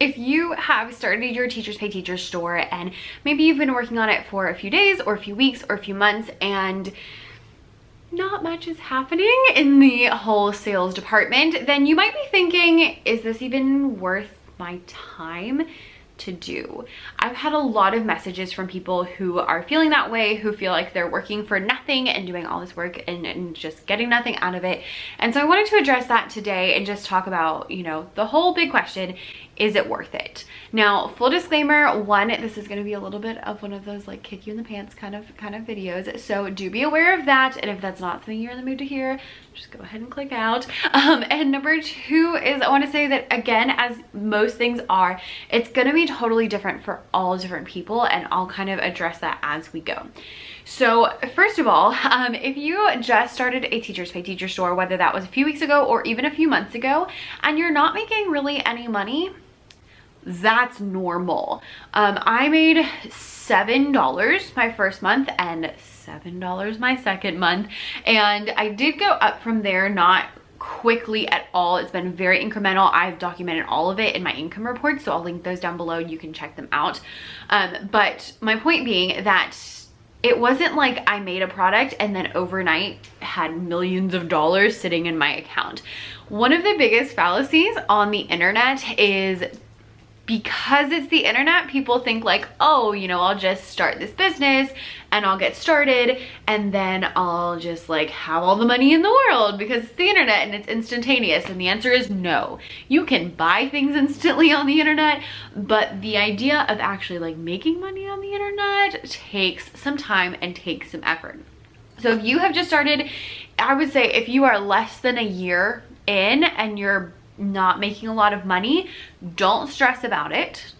If you have started your Teachers Pay Teachers store and maybe you've been working on it for a few days or a few weeks or a few months and not much is happening in the whole sales department, then you might be thinking, is this even worth my time to do? I've had a lot of messages from people who are feeling that way, who feel like they're working for nothing and doing all this work and just getting nothing out of it. And so I wanted to address that today and just talk about, you know, the whole big question, is it worth it? Now, full disclaimer, one, this is gonna be a little bit of one of those like kick you in the pants kind of videos. So do be aware of that. And if that's not something you're in the mood to hear, just go ahead and click out. And number two is I wanna say that again, as most things are, it's gonna be totally different for all different people, and I'll kind of address that as we go. So first of all, if you just started a Teachers Pay Teachers store, whether that was a few weeks ago or even a few months ago, and you're not making really any money, that's normal. I made $7 my first month and $7 my second month, and I did go up from there, not quickly at all. It's been very incremental. I've documented all of it in my income report, so I'll link those down below. You can check them out. But my point being that it wasn't like I made a product and then overnight had millions of dollars sitting in my account. One of the biggest fallacies on the internet is, because it's the internet, people think like, oh, you know, I'll just start this business and I'll get started and then I'll just like have all the money in the world because it's the internet and it's instantaneous. And the answer is no. You can buy things instantly on the internet, but the idea of actually like making money on the internet takes some time and takes some effort. So if you have just started, I would say if you are less than a year in and you're not making a lot of money, don't stress about it.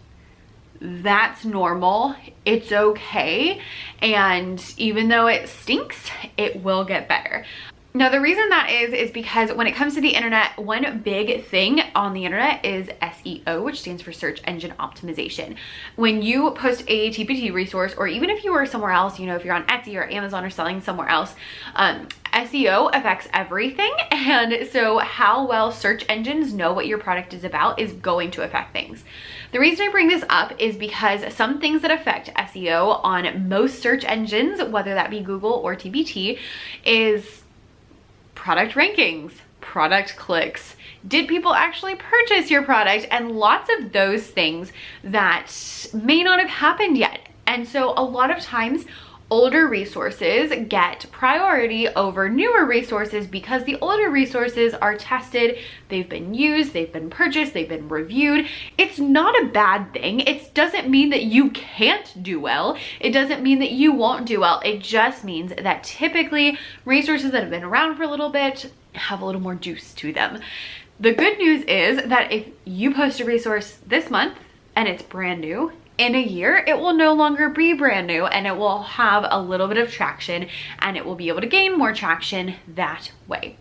That's normal. It's okay. And even though it stinks, it will get better. Now, the reason that is because when it comes to the internet, one big thing on the internet is SEO, which stands for search engine optimization. When you post a TPT resource, or even if you are somewhere else, you know, if you're on Etsy or Amazon or selling somewhere else, SEO affects everything. And so how well search engines know what your product is about is going to affect things. The reason I bring this up is because some things that affect SEO on most search engines, whether that be Google or TPT, is product rankings, product clicks. Did people actually purchase your product? And lots of those things that may not have happened yet. And so a lot of times older resources get priority over newer resources because the older resources are tested, they've been used, they've been purchased, they've been reviewed. It's not a bad thing. It doesn't mean that you can't do well. It doesn't mean that you won't do well. It just means that typically resources that have been around for a little bit have a little more juice to them. The good news is that if you post a resource this month and it's brand new, in a year, it will no longer be brand new and it will have a little bit of traction and it will be able to gain more traction that way.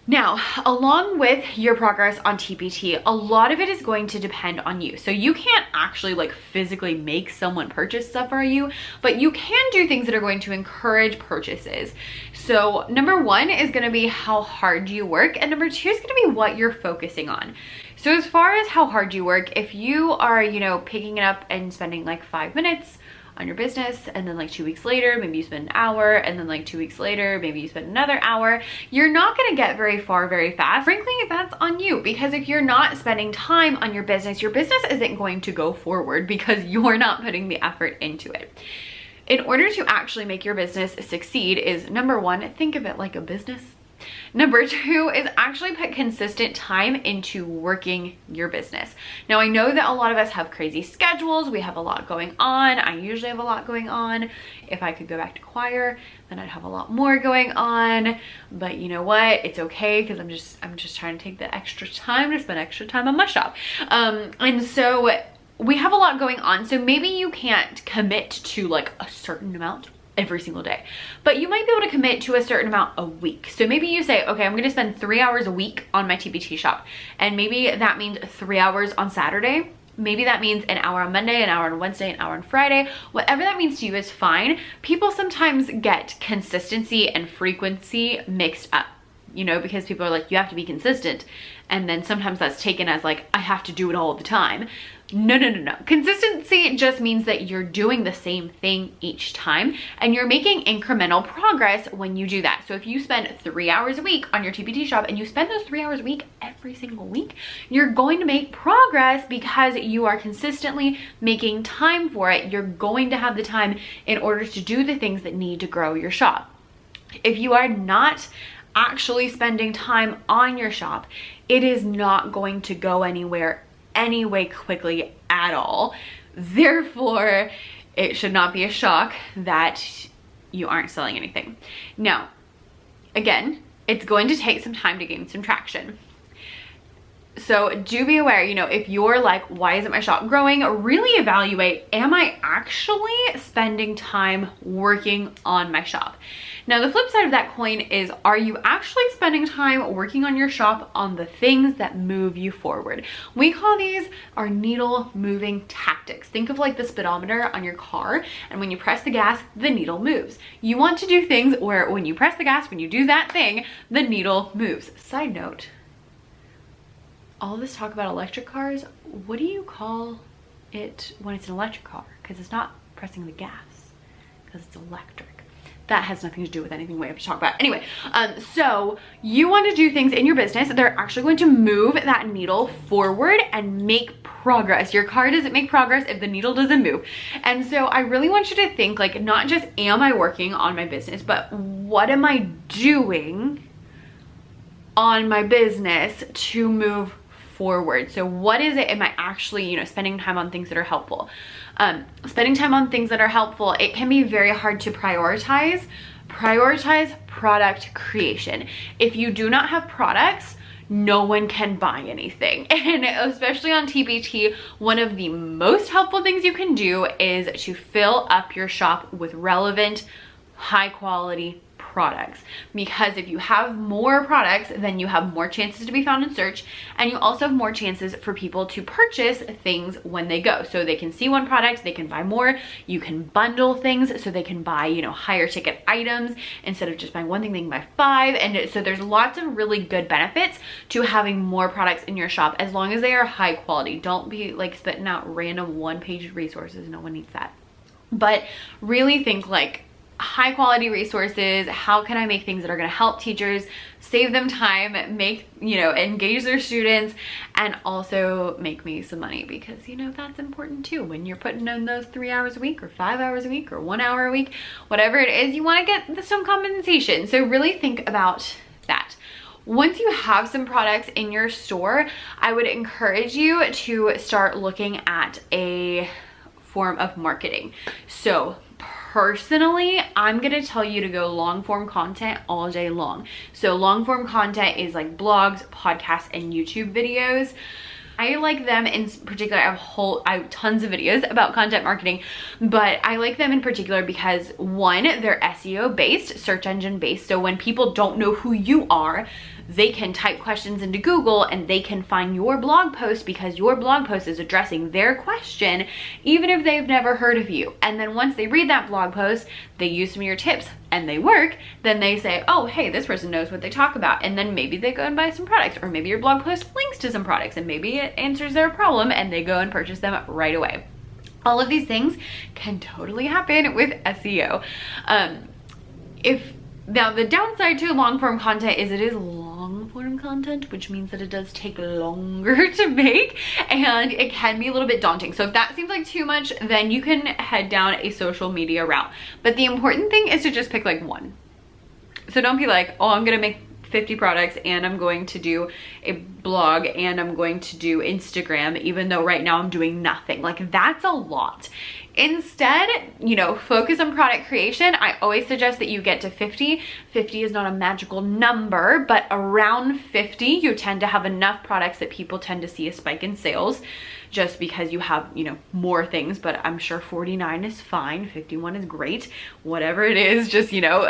Now, along with your progress on TPT, a lot of it is going to depend on you. So you can't actually like physically make someone purchase stuff for you, but you can do things that are going to encourage purchases. So number one is going to be how hard you work, and number two is going to be what you're focusing on. So as far as how hard you work, if you are, you know, picking it up and spending like 5 minutes on your business, and then like 2 weeks later, maybe you spend an hour, and then like 2 weeks later, maybe you spend another hour, you're not gonna get very far very fast. Frankly, that's on you, because if you're not spending time on your business isn't going to go forward because you're not putting the effort into it. In order to actually make your business succeed is, number one, think of it like a business. Number two is actually put consistent time into working your business. Now, I know that a lot of us have crazy schedules. We have a lot going on. I usually have a lot going on. If I could go back to choir, then I'd have a lot more going on. But you know what? It's okay, because I'm just trying to take the extra time to spend extra time on my shop. And so we have a lot going on. So maybe you can't commit to like a certain amount every single day, but you might be able to commit to a certain amount a week. So maybe you say, okay, I'm going to spend 3 hours a week on my TPT shop. And maybe that means 3 hours on Saturday. Maybe that means an hour on Monday, an hour on Wednesday, an hour on Friday. Whatever that means to you is fine. People sometimes get consistency and frequency mixed up, you know, because people are like, you have to be consistent. and then sometimes that's taken as like, I have to do it all the time. No, no, no, no. Consistency just means that you're doing the same thing each time and you're making incremental progress when you do that. So if you spend 3 hours a week on your TPT shop and you spend those 3 hours a week every single week, you're going to make progress because you are consistently making time for it. You're going to have the time in order to do the things that need to grow your shop. If you are not actually spending time on your shop, it is not going to go anywhere anyway quickly at all. Therefore, it should not be a shock that you aren't selling anything. Now, again, it's going to take some time to gain some traction. So do be aware, you know, if you're like, why isn't my shop growing? Really evaluate, am I actually spending time working on my shop? Now, the flip side of that coin is, are you actually spending time working on your shop on the things that move you forward? We call these our needle moving tactics. Think of like the speedometer on your car, and when you press the gas, the needle moves. You want to do things where when you press the gas, when you do that thing, the needle moves. Side note, all this talk about electric cars, what do you call it when it's an electric car? Because it's not pressing the gas, because it's electric. That has nothing to do with anything we have to talk about. Anyway, so you want to do things in your business that are actually going to move that needle forward and make progress. Your car doesn't make progress if the needle doesn't move. And so I really want you to think like, not just am I working on my business, but what am I doing on my business to move forward? So what is it, am I actually, you know, spending time on things that are helpful? Spending time on things that are helpful, it can be very hard to prioritize product creation. If you do not have products, no one can buy anything. And especially on TPT, one of the most helpful things you can do is to fill up your shop with relevant, high quality products, because if you have more products, then you have more chances to be found in search, and you also have more chances for people to purchase things when they go. So they can see one product, they can buy more. You can bundle things so they can buy, you know, higher ticket items. Instead of just buying one thing, they can buy 5. And so there's lots of really good benefits to having more products in your shop, as long as they are high quality. Don't be like spitting out random one-page resources. No one needs that. But really think like, high quality resources. How can I make things that are going to help teachers, save them time, make, you know, engage their students, and also make me some money? Because, you know, that's important too. When you're putting in those 3 hours a week or 5 hours a week or 1 hour a week, whatever it is, you want to get some compensation. So really think about that. Once you have some products in your store, I would encourage you to start looking at a form of marketing. So personally, I'm gonna tell you to go long form content all day long. So long form content is like blogs, podcasts, and YouTube videos. I like them in particular. I have tons of videos about content marketing, but I like them in particular because one, they're SEO based, search engine based. So when people don't know who you are, they can type questions into Google and they can find your blog post because your blog post is addressing their question, even if they've never heard of you. And then once they read that blog post, they use some of your tips and they work, then they say, oh, hey, this person knows what they talk about. And then maybe they go and buy some products, or maybe your blog post links to some products and maybe it answers their problem and they go and purchase them right away. All of these things can totally happen with SEO. Now the downside to long form content is it is long form content, which means that it does take longer to make and it can be a little bit daunting. So if that seems like too much, then you can head down a social media route. But the important thing is to just pick like one. So don't be like, oh, I'm gonna make 50 products and I'm going to do a blog and I'm going to do Instagram, even though right now I'm doing nothing. Like, that's a lot. Instead, you know, focus on product creation. I always suggest that you get to 50. 50 is not a magical number, but around 50, you tend to have enough products that people tend to see a spike in sales just because you have, you know, more things. But I'm sure 49 is fine. 51 is great. Whatever it is, just, you know,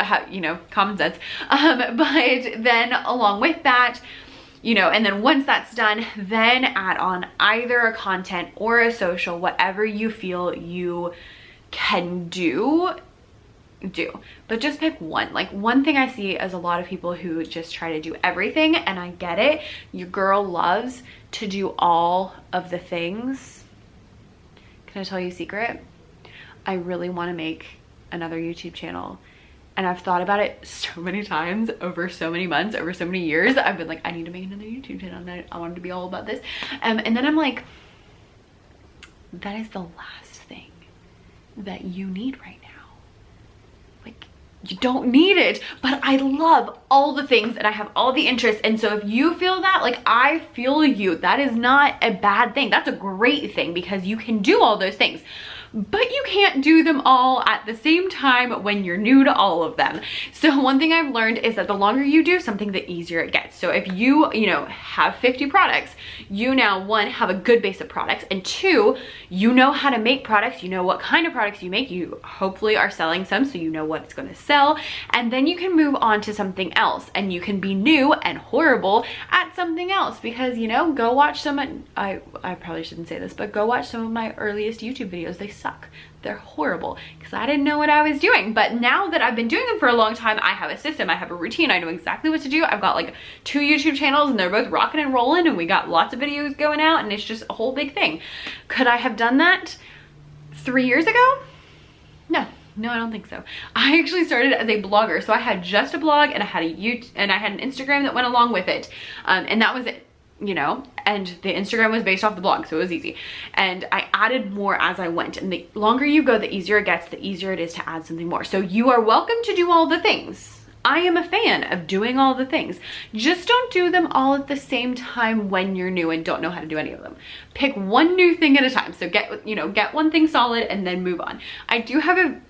common sense. But then along with that, you know, and then once that's done, then add on either a content or a social, whatever you feel you can do do, but just pick one. Like, one thing I see is a lot of people who just try to do everything, and I get it. Your girl loves to do all of the things. Can I tell you a secret? I really want to make another YouTube channel, and I've thought about it so many times over so many months, over so many years. I've been like, I need to make another YouTube channel, and I wanted to be all about this, and then I'm like, that is the last thing that you need right now. Like, you don't need it, but I love all the things and I have all the interests. And so if you feel that, like, I feel you, that is not a bad thing. That's a great thing, because you can do all those things, but you can't do them all at the same time when you're new to all of them. So one thing I've learned is that the longer you do something, the easier it gets. So if you know, have 50 products, you now, one, have a good base of products, and two, you know how to make products, you know what kind of products you make, you hopefully are selling some, so you know what it's going to sell, and then you can move on to something else, and you can be new and horrible at something else. Because, you know, go watch some, I probably shouldn't say this, but go watch some of my earliest YouTube videos. They suck. They're horrible, because I didn't know what I was doing. But now that I've been doing them for a long time, I have a system, I have a routine, I know exactly what to do. I've got like 2 YouTube channels, and they're both rocking and rolling, and we got lots of videos going out, and it's just a whole big thing. Could I have done that 3 years ago? No, I don't think so. I actually started as a blogger, so I had just a blog, and I had a YouTube, and I had an Instagram that went along with it, and that was it. You know, and the Instagram was based off the blog, so it was easy, and I added more as I went, and the longer you go, the easier it gets, the easier it is to add something more. So you are welcome to do all the things. I am a fan of doing all the things. Just don't do them all at the same time when you're new and don't know how to do any of them. Pick one new thing at a time. So get one thing solid and then move on. I do have a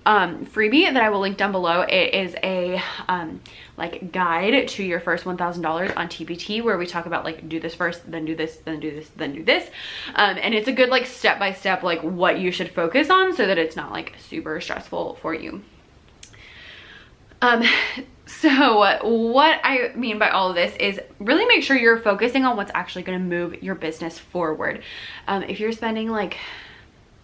freebie that I will link down below. It is a like guide to your first $1,000 on TPT, where we talk about like, do this first, then do this, then do this, then do this. And it's a good like step-by-step like what you should focus on, so that it's not like super stressful for you. So what I mean by all of this is really make sure you're focusing on what's actually going to move your business forward. If you're spending like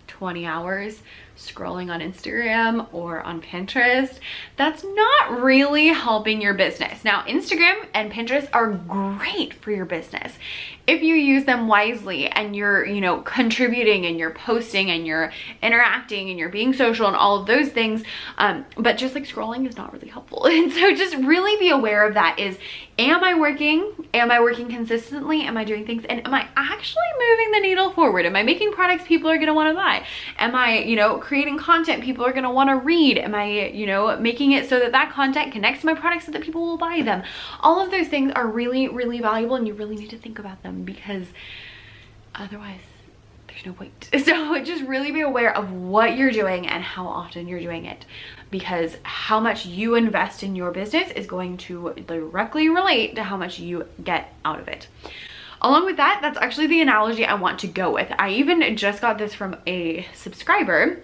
20 hours scrolling on Instagram or on Pinterest, that's not really helping your business. Now, Instagram and Pinterest are great for your business if you use them wisely, and you're, you know, contributing, and you're posting, and you're interacting, and you're being social, and all of those things. But just like scrolling is not really helpful. And so just really be aware of that. Am I working? Am I working consistently? Am I doing things? And am I actually moving the needle forward? Am I making products people are going to want to buy? Am I, you know, creating content people are going to want to read? Am I, you know, making it so that that content connects to my products so that people will buy them? All of those things are really, really valuable, and you really need to think about them, because otherwise there's no point. So just really be aware of what you're doing and how often you're doing it, because how much you invest in your business is going to directly relate to how much you get out of it. Along with that, that's actually the analogy I want to go with. I even just got this from a subscriber.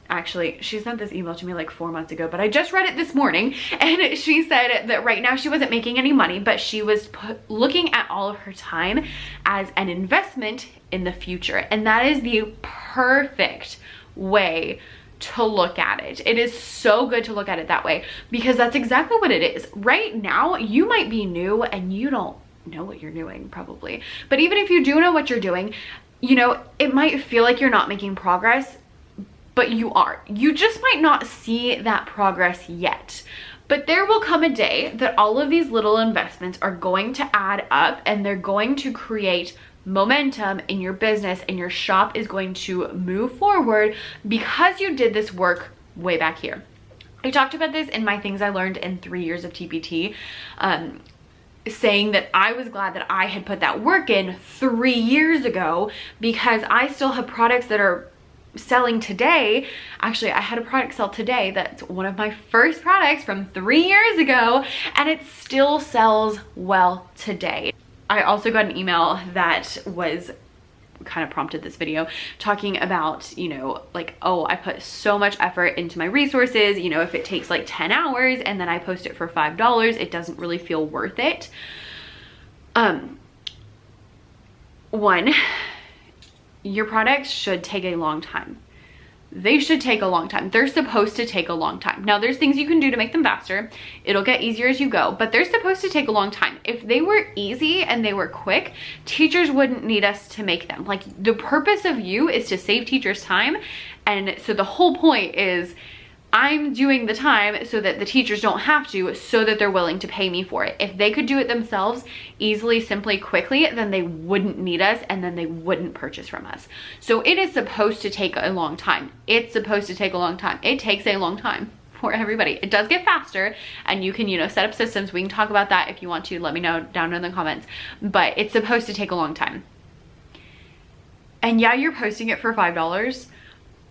Actually, she sent this email to me like 4 months ago, but I just read it this morning, and she said that right now she wasn't making any money, but she was looking at all of her time as an investment in the future. And that is the perfect way to look at it. It is so good to look at it that way, because that's exactly what it is. Right now, you might be new and you don't know what you're doing probably. But even if you do know what you're doing, you know, it might feel like you're not making progress, but you are. You just might not see that progress yet. But there will come a day that all of these little investments are going to add up, and they're going to create momentum in your business, and your shop is going to move forward because you did this work way back here. I talked about this in my things I learned in 3 years of TPT, saying that I was glad that I had put that work in 3 years ago, because I still have products that are selling today. Actually, I had a product sell today that's one of my first products from 3 years ago, and it still sells well today. I also got an email that was kind of prompted this video, talking about, you know, like, oh, I put so much effort into my resources, you know, if it takes like 10 hours and then I post it for $5, it doesn't really feel worth it. One, your products should take a long time. they should take a long time. They're supposed to take a long time. Now there's things you can do to make them faster. It'll get easier as you go, but they're supposed to take a long time. If they were easy and they were quick, teachers wouldn't need us to make them. Like, the purpose of you is to save teachers time. And so the whole point is I'm doing the time so that the teachers don't have to, so that they're willing to pay me for it. If they could do it themselves easily, simply, quickly, then they wouldn't need us, and then they wouldn't purchase from us. So it is supposed to take a long time. It's supposed to take a long time. It takes a long time for everybody. It does get faster, and you can, you know, set up systems. We can talk about that if you want to. Let me know down in the comments. But it's supposed to take a long time. And yeah, you're posting it for $5,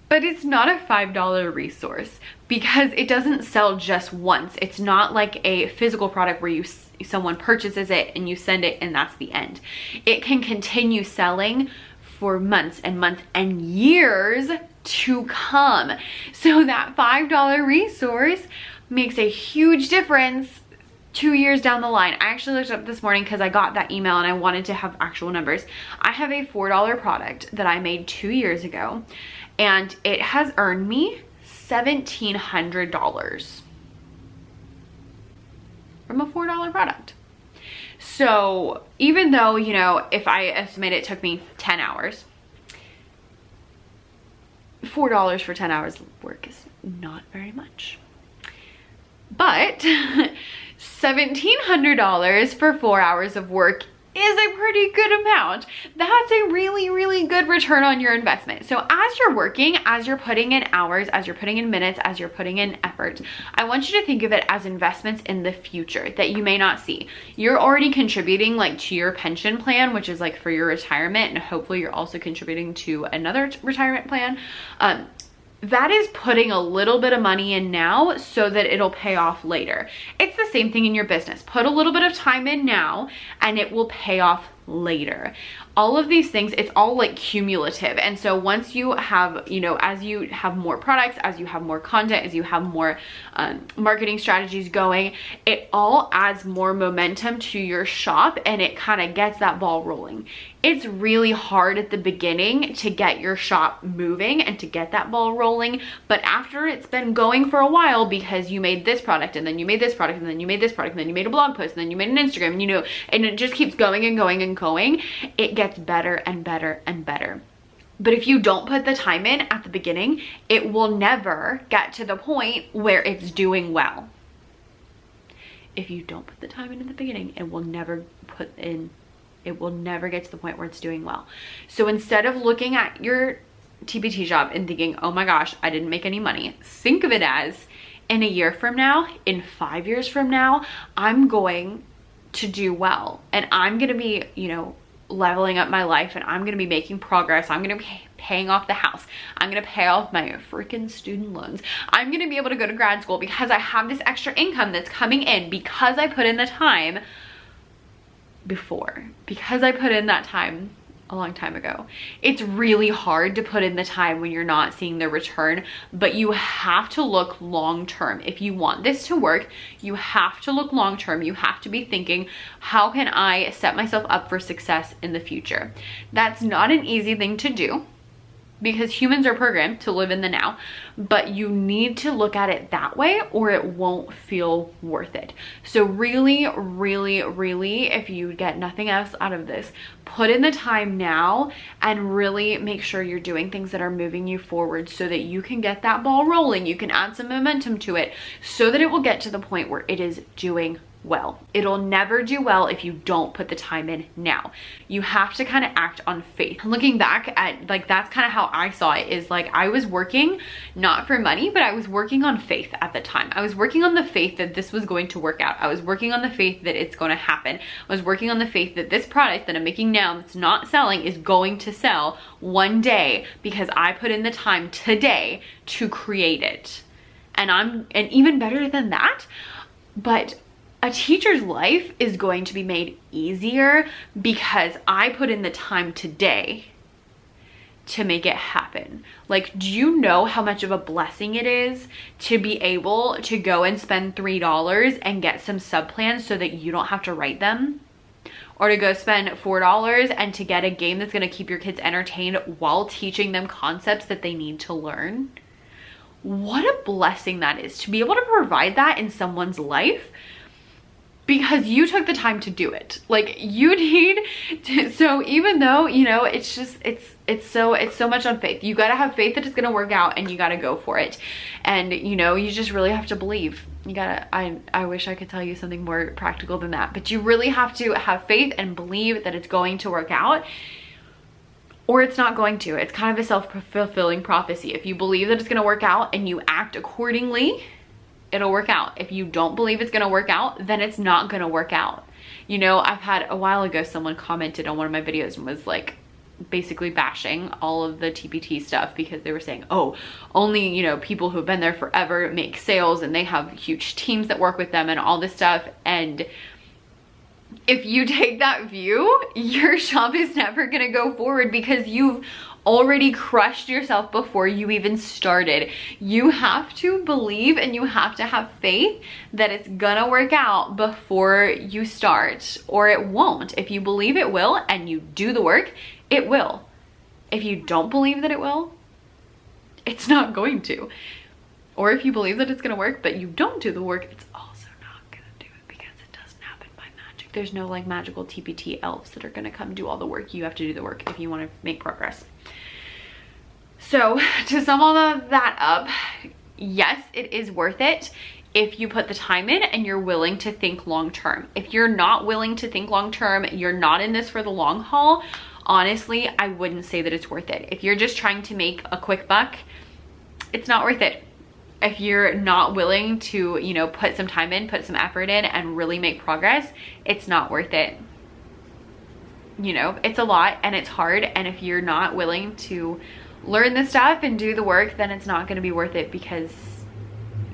but it's not a $5 resource because it doesn't sell just once. It's not like a physical product where someone purchases it and you send it and that's the end. It can continue selling for months and months and years to come. So that $5 resource makes a huge difference 2 years down the line. I actually looked up this morning because I got that email and I wanted to have actual numbers. I have a $4 product that I made 2 years ago, and it has earned me $1,700 from a $4 product. So even though, you know, if I estimate it took me 10 hours, $4 for 10 hours of work is not very much. But $1,700 for 4 hours of work is a pretty good amount. That's a really, really good return on your investment. So as you're working, as you're putting in hours, as you're putting in minutes, as you're putting in effort, I want you to think of it as investments in the future that you may not see. You're already contributing like to your pension plan, which is like for your retirement, and hopefully you're also contributing to another retirement plan. That is putting a little bit of money in now so that it'll pay off later. It's the same thing in your business. Put a little bit of time in now and it will pay off later. All of these things, it's all like cumulative. And so once you have, you know, as you have more products, as you have more content, as you have more marketing strategies going, it all adds more momentum to your shop and it kind of gets that ball rolling. It's really hard at the beginning to get your shop moving and to get that ball rolling. But after it's been going for a while, because you made this product and then you made this product and then you made this product and then you made a blog post and then you made an Instagram, and, you know, and it just keeps going and going and going, it gets better and better and better. But if you don't put the time in at the beginning, it will never get to the point where it's doing well. If you don't put the time in at the beginning, it will never get to the point where it's doing well. So instead of looking at your TPT job and thinking, oh my gosh, I didn't make any money, think of it as, in a year from now, in 5 years from now, I'm going to do well. And I'm going to be, you know, leveling up my life, and I'm going to be making progress. I'm going to be paying off the house. I'm going to pay off my freaking student loans. I'm going to be able to go to grad school because I have this extra income that's coming in because I put in the time before, because I put in that time a long time ago. It's really hard to put in the time when you're not seeing the return, but you have to look long term. If you want this to work, you have to look long term. You have to be thinking, how can I set myself up for success in the future? That's not an easy thing to do, because humans are programmed to live in the now, but you need to look at it that way or it won't feel worth it. So really, really, really, if you get nothing else out of this, put in the time now and really make sure you're doing things that are moving you forward so that you can get that ball rolling. You can add some momentum to it so that it will get to the point where it is doing well. It'll never do well if you don't put the time in now. You have to kind of act on faith. Looking back at, like, that's kind of how I saw it, is like I was working not for money, but I was working on faith at the time. I was working on the faith that this was going to work out. I was working on the faith that it's going to happen. I was working on the faith that this product that I'm making now that's not selling is going to sell one day because I put in the time today to create it. And even better than that, but a teacher's life is going to be made easier because I put in the time today to make it happen. Like, do you know how much of a blessing it is to be able to go and spend $3 and get some sub plans so that you don't have to write them? or to go spend $4 and to get a game that's going to keep your kids entertained while teaching them concepts that they need to learn. What a blessing that is to be able to provide that in someone's life because you took the time to do it. Like you need to, so even though, you know, it's just, it's so much on faith. You got to have faith that it's going to work out and you got to go for it. And you know, you just really have to believe. You gotta, I wish I could tell you something more practical than that, but you really have to have faith and believe that it's going to work out, or it's not going to. It's kind of a self-fulfilling prophecy. If you believe that it's going to work out and you act accordingly, it'll work out. If you don't believe it's going to work out, then it's not going to work out. You know, I've had a while ago, someone commented on one of my videos and was like, basically bashing all of the TPT stuff because they were saying, oh, only, you know, people who've been there forever make sales and they have huge teams that work with them and all this stuff. And if you take that view, your shop is never going to go forward because you've already crushed yourself before you even started. You have to believe and you have to have faith that it's gonna work out before you start, or it won't. If you believe it will and you do the work, it will. If you don't believe that it will, it's not going to. Or if you believe that it's gonna work but you don't do the work, it's also not gonna do it because it doesn't happen by magic. There's no like magical TPT elves that are gonna come do all the work. You have to do the work if you want to make progress. So to sum all of that up, yes, it is worth it if you put the time in and you're willing to think long term. If you're not willing to think long term, you're not in this for the long haul, honestly, I wouldn't say that it's worth it. If you're just trying to make a quick buck, it's not worth it. If you're not willing to, you know, put some time in, put some effort in and really make progress, it's not worth it. You know, it's a lot and it's hard. And if you're not willing to learn this stuff and do the work, then it's not going to be worth it because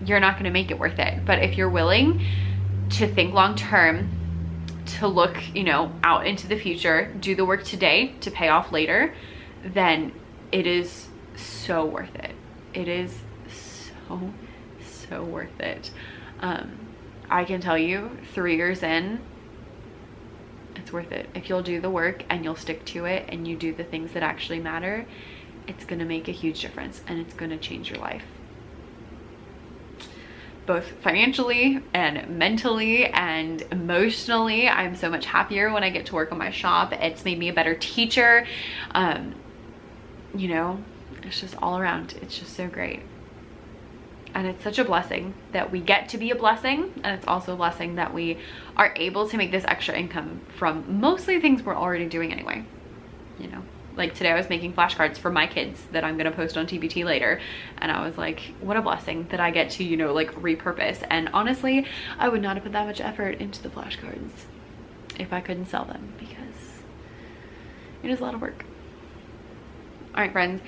you're not going to make it worth it. But if you're willing to think long term, to look, you know, out into the future, do the work today to pay off later, then it is so worth it. It is so worth it. I can tell you 3 years in, it's worth it. If you'll do the work and you'll stick to it and you do the things that actually matter, it's gonna make a huge difference and it's gonna change your life. Both financially and mentally and emotionally. I'm so much happier when I get to work on my shop. It's made me a better teacher. You know, it's just all around. It's just so great. And it's such a blessing that we get to be a blessing. And it's also a blessing that we are able to make this extra income from mostly things we're already doing anyway, you know. Like today I was making flashcards for my kids that I'm gonna post on TBT later. And I was like, what a blessing that I get to, you know, like repurpose. And honestly, I would not have put that much effort into the flashcards if I couldn't sell them because it is a lot of work. All right, friends,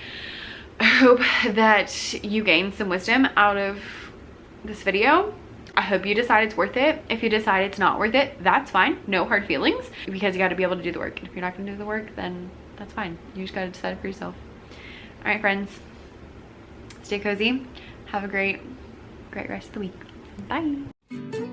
I hope that you gained some wisdom out of this video. I hope you decide it's worth it. If you decide it's not worth it, that's fine. No hard feelings because you got to be able to do the work. And if you're not gonna do the work, then that's fine. You just gotta decide for yourself. All right, friends, stay cozy. Have a great rest of the week. Bye.